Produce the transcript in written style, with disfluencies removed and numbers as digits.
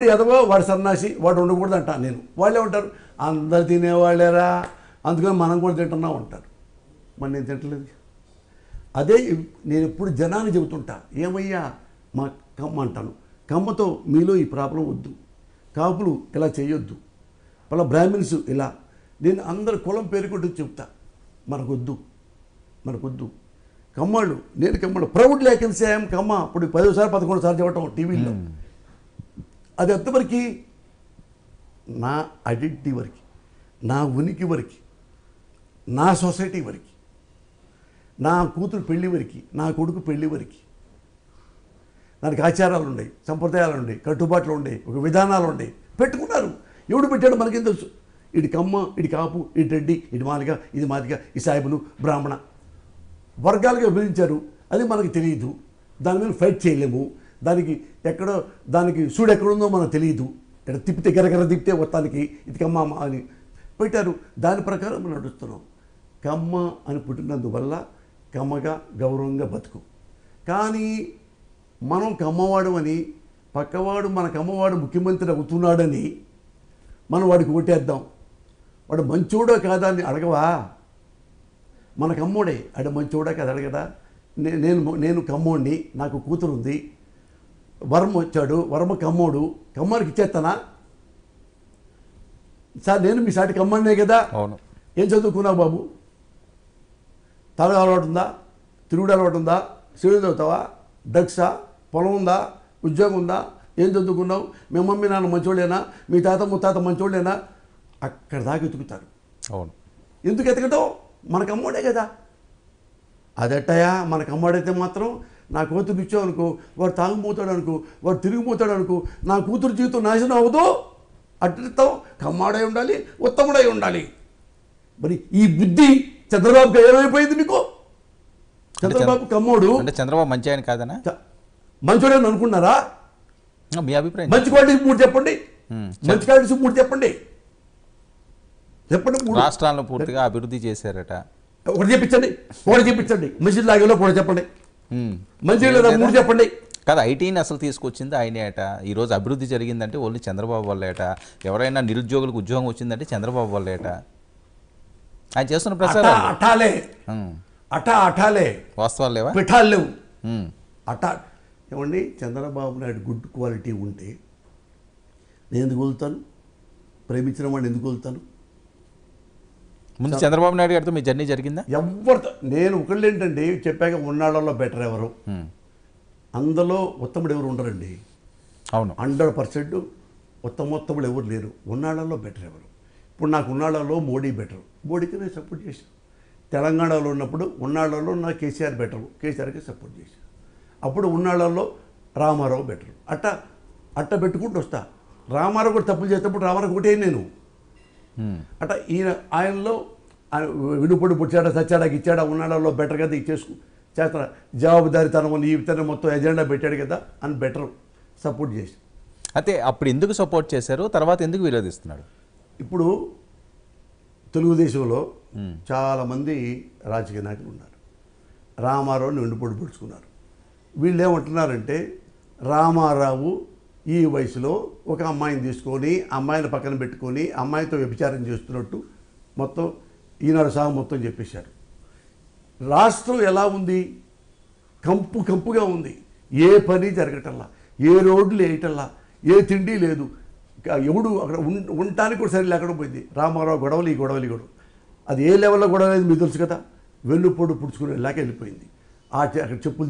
ఎదవో వాడు సన్నాసి వాడు ఉండకూడదు అంటా నేను. వాళ్ళే ఉంటారు అందరు తినేవాళ్ళేరా, అందుకని మనం కూడా తింటున్నాం ఉంటారు. మరి నేను తింటలేదు. అదే నేను ఎప్పుడు జనాన్ని చెబుతుంటా, ఏమయ్యా మా కమ్మ అంటాను, కమ్మతో మీలో ఈ ప్రాబ్లం వద్దు, కాపులు ఇలా చేయొద్దు, వాళ్ళ బ్రాహ్మిన్స్ ఇలా, నేను అందరు కులం పేరుకుంటూ చెప్తా, మనకొద్దు మనకొద్దు. కమ్మాళ్ళు నేను కమ్మాడు ప్రౌడ్ లేకెన్ సేమ్ కమ్మ, అప్పుడు 10 సార్లు 11 సార్లు చెప్పటం టీవీలో. అది ఎంతవరకు నా ఐడెంటిటీ వరకు, నా ఉనికి వరకు, నా సొసైటీ వరకు, నా కూతురు పెళ్లి వరకు, నా కొడుకు పెళ్లి వరకు. దానికి ఆచారాలు ఉన్నాయి, సంప్రదాయాలు ఉన్నాయి, కట్టుబాట్లు ఉన్నాయి, ఒక విధానాలు ఉన్నాయి. పెట్టుకున్నారు. ఎవడు పెట్టాడు మనకేం తెలుసు? ఇటు కమ్మ, ఇటు కాపు, ఇటు రెడ్డి, ఇటు మాదిగ, ఇది మాదిగ, ఈ సాయిబులు బ్రాహ్మణ వర్గాలుగా విభజించారు. అది మనకు తెలియదు. దాని మీద ఫైట్ చేయలేము. దానికి ఎక్కడో దానికి సూడు ఎక్కడుందో మనకు తెలియదు. ఇక్కడ తిప్పితే గరగర తిప్పితే మొత్తానికి ఇది కమ్మ అని పెట్టారు. దాని ప్రకారం మనం నడుస్తున్నాం. కమ్మ అని పుట్టినందువల్ల కమ్మగా గౌరవంగా బతుకు. కానీ మనం కమ్మవాడు అని, పక్కవాడు మన కమ్మవాడు ముఖ్యమంత్రి అవుతున్నాడని మనం వాడికి ఓటేద్దాం. వాడు మంచోడో కాదా అని అడగవా? మన కమ్మోడే, ఆడ మంచోడా కాదు అడగడా? నేను కమ్మోడిని, నాకు కూతురు ఉంది, వర్మ వచ్చాడు, వర్మ కమ్మోడు, కమ్మానికి ఇచ్చేస్తానా? సార్ నేను మీ సాటి కమ్మనే కదా. అవును. ఏం చదువుకున్నావు బాబు? తాగు అలవాటు ఉందా? తిరుగుడు అలవాటు ఉందా? సివిల్ చదువుతావా? డ్రగ్సా? పొలం ఉందా? ఉద్యోగం ఉందా? ఏం చదువుకున్నావు? మీ మమ్మీ నాన్న మంచోళ్ళేనా? మీ తాత ముత్తాత మంచోళ్ళేనా? అక్కడ దాకా ఎతుకుతారు. అవును. ఎందుకు ఎతకటం? మనకు అమ్మోడే కదా. అదట్టయా మనకు అమ్మోడైతే మాత్రం నా కూతురు ఇచ్చావు వాడు తాగుపోతాడు అనుకో, వాడు తిరిగిపోతాడు అనుకో, నా కూతురు జీవితం నాశనం అవ్వదు. అట్టిస్తాం. కమ్మాడై ఉండాలి, ఉత్తముడై ఉండాలి. మరి ఈ బుద్ధి చంద్రబాబుకి ఏమైపోయింది మీకు? చంద్రబాబు కమ్మోడు అంటే చంద్రబాబు మంచి ఆయన కాదనా? మంచోడని అనుకున్నారా? మీ అభిప్రాయం? మంచి క్వాలిటీస్ 3 చెప్పండి. మంచి క్వాలిటీస్ 3 చెప్పండి. చెప్పండి. రాష్ట్రాలను పూర్తిగా అభివృద్ధి చేశారట. ఒకటి చెప్పించండి. మంచి లాగేలో కూడా చెప్పండి. మంచి లేదా 3 చెప్పండి. కదా, ఐటీని అసలు తీసుకొచ్చింది ఆయనే అట. ఈరోజు అభివృద్ధి జరిగిందంటే ఓన్లీ చంద్రబాబు వల్లే అట. ఎవరైనా నిరుద్యోగులకు ఉద్యోగం వచ్చిందంటే చంద్రబాబు వల్లే అట. ఆయన చేస్తున్న ప్రసారాలు అటాలే వాస్తవాలు లేవా? పిఠాలు లేవు. ఏమండి, చంద్రబాబు నాయుడు గుడ్ క్వాలిటీ ఉంటే నేను ఎందుకు వెళ్తాను? ప్రేమించిన వాడిని ఎందుకు వెళ్తాను? ముందు చంద్రబాబు నాయుడు గారితో మీ జర్నీ జరిగిందా? ఎవరితో నేను ఒకళ్ళేంటండి చెప్పాక ఉన్నాళ్ళలో బెటర్ ఎవరు? అందులో ఉత్తముడు ఎవరు ఉండరండి. అవును, 100% ఉత్తముడు ఎవరు లేరు. ఉన్నాళ్ళలో బెటర్ ఎవరు? ఇప్పుడు నాకు ఉన్నాళ్ళలో మోడీ బెటర్, మోడీకి నేను సపోర్ట్ చేశాను. తెలంగాణలో ఉన్నప్పుడు ఉన్నాళ్ళలో నాకు కేసీఆర్ బెటరు, కేసీఆర్కి సపోర్ట్ చేశాను. అప్పుడు ఉన్నాళ్ళలో రామారావు బెటరు. అట్ట పెట్టుకుంటూ వస్తా. రామారావు కూడా తప్పులు చేసేటప్పుడు రామారావు ఒకటే నేను ఆయనలో వినుపడి పుట్టాడా సచ్చాడా ఇచ్చాడా ఉన్నాళ్ళలో బెటర్ కదా చేస్తా. జవాబుదారీతనం ఈ విత్తనం మొత్తం ఎజెండా పెట్టాడు కదా అని బెటర్ సపోర్ట్ చేసి. అయితే అప్పుడు ఎందుకు సపోర్ట్ చేశారు, తర్వాత ఎందుకు విరోధిస్తున్నాడు? ఇప్పుడు తెలుగుదేశంలో చాలామంది రాజకీయ నాయకులు ఉన్నారు. రామారావుని వెండిపొడి పుడుచుకున్నారు. వీళ్ళు ఏమంటున్నారంటే రామారావు ఈ వయసులో ఒక అమ్మాయిని తీసుకొని అమ్మాయిని పక్కన పెట్టుకొని అమ్మాయితో వ్యభిచారం చేస్తున్నట్టు మొత్తం ఈనాడు సాగు మొత్తం చెప్పేశారు. రాష్ట్రం ఎలా ఉంది? కంపుగా ఉంది. ఏ పని జరగటల్లా, ఏ రోడ్లు వేయటల్లా, ఏ తిండి లేదు. ఎవడు అక్కడ ఉండటానికి కూడా సరి లేకుండా పోయింది. రామారావు గొడవలు, ఈ గొడవలు అది ఏ లెవెల్లో గొడవ అనేది మీకు తెలుసు కదా. వెన్నుపోటు పుడుచుకునే లేక వెళ్ళిపోయింది. అక్కడ చెప్పులు